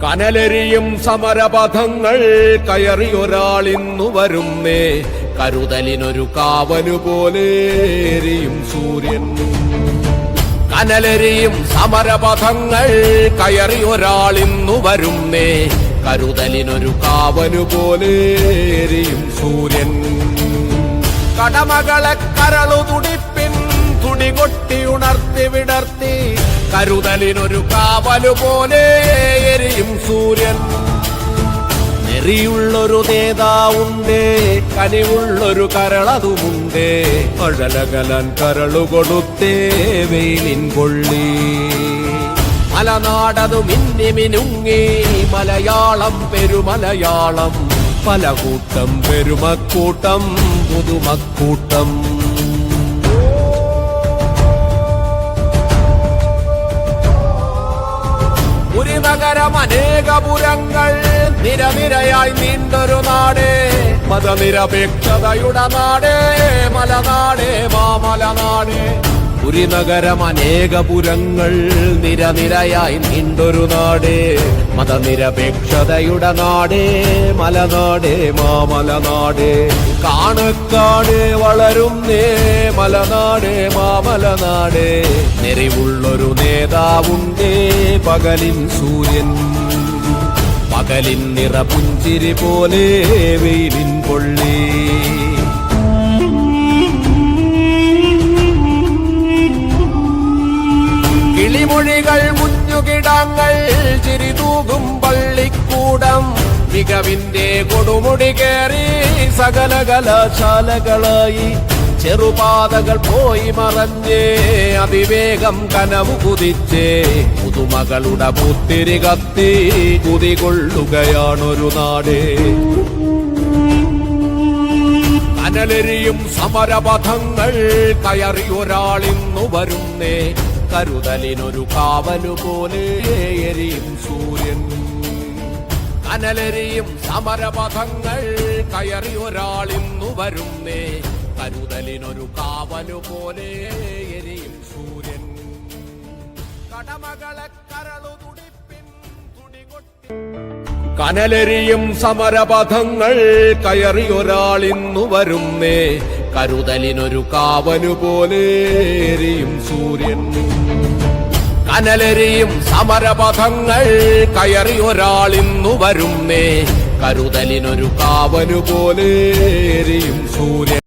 കനലെരിയും സമരപഥങ്ങൾ കയറിയൊരാളിന്നു വരുന്നേ, കരുതലിനൊരു കാവലുപോലെ എരിയും സൂര്യൻ. കനലെരിയും സമരപഥങ്ങൾ കയറിയൊരാളിന്നു വരുന്നേ, കരുതലിനൊരു കാവലുപോലെ എരിയും സൂര്യൻ. കടമകളെ കരളു തുടിപ്പിൻ തുടികൊട്ടി ഉണർത്തി വിടർത്തി, കരുതലിനൊരു കാവലുപോലെ എരിയും സൂര്യൻ. നെറിയുള്ളൊരു നേതാവുണ്ടേ, കനിവുള്ളൊരു കരളതുമുണ്ടേ, അഴലകലാൻ കരളു കൊടുത്തേ വെയിലിൻ കൊള്ളി. മലനാടതു മിന്നി മിനുങ്ങി മലയാളം പെരുമലയാളം, പല കൂട്ടം പെരുമക്കൂട്ടം പുതുമക്കൂട്ടം. ഒരു നഗരം അനേകപുരങ്ങൾ നിരനിരയായി നീണ്ടൊരു നാട്, മതനിരപേക്ഷതയുടെ നാട് മലനാട് മാമലനാട്. ഒരു നഗരം അനേകപുരങ്ങൾ നിരനിരയായി നീണ്ടൊരു നാട്, മതനിരപേക്ഷതയുടെ നാട് മലനാട് മാമലനാട്. കാണക്കാട് വളരുന്നേ മലനാട് മാമലനാട്, നെറിവുള്ളൊരു നേതാവുണ്ടേ പകലിൻ സൂര്യൻ. പകലിൻ നിറപുഞ്ചിരി പോലെ വെയിലിൻ കൊള്ളി. കിളിമൊഴികൾ കുഞ്ഞുകിടങ്ങൾ ചിരിതൂകും പള്ളിക്കൂടം, മികവിന്റെ കൊടുമുടി കയറി സകല കലാശാലകളായി. ചെറുപാതകൾ പോയി മറഞ്ഞേ അതിവേഗം കനവു കുതിച്ചേ, പുതുമകളുടെ പുത്തിരി കത്തി കുതികൊള്ളുകയാണൊരു നാട്. കനലെരിയും സമരപഥങ്ങൾ കയറിയൊരാളിന്നു വരുന്നേ, കരുതലിനൊരു കാവലുപോലെ എരിയും സൂര്യൻ. കനലെരിയും സമരപഥങ്ങൾ കയറിയൊരാളിന്നു വരുന്നേ, കരുതലിനൊരു കാവലുപോലെ എരിയും സൂര്യൻ. കടമകളെ കരളു തുടിപ്പിൻ തുടികൊട്ടി. കനലെരിയും സമരപഥങ്ങൾ കയറിയൊരാളിന്നു വരുന്നേ, കരുതലിനൊരു കാവലുപോലെ എരിയും സൂര്യൻ. കനലെരിയും സമരപഥങ്ങൾ കയറിയൊരാളിന്നു വരുന്നേ, കരുതലിനൊരു കാവലുപോലെ എരിയും സൂര്യൻ.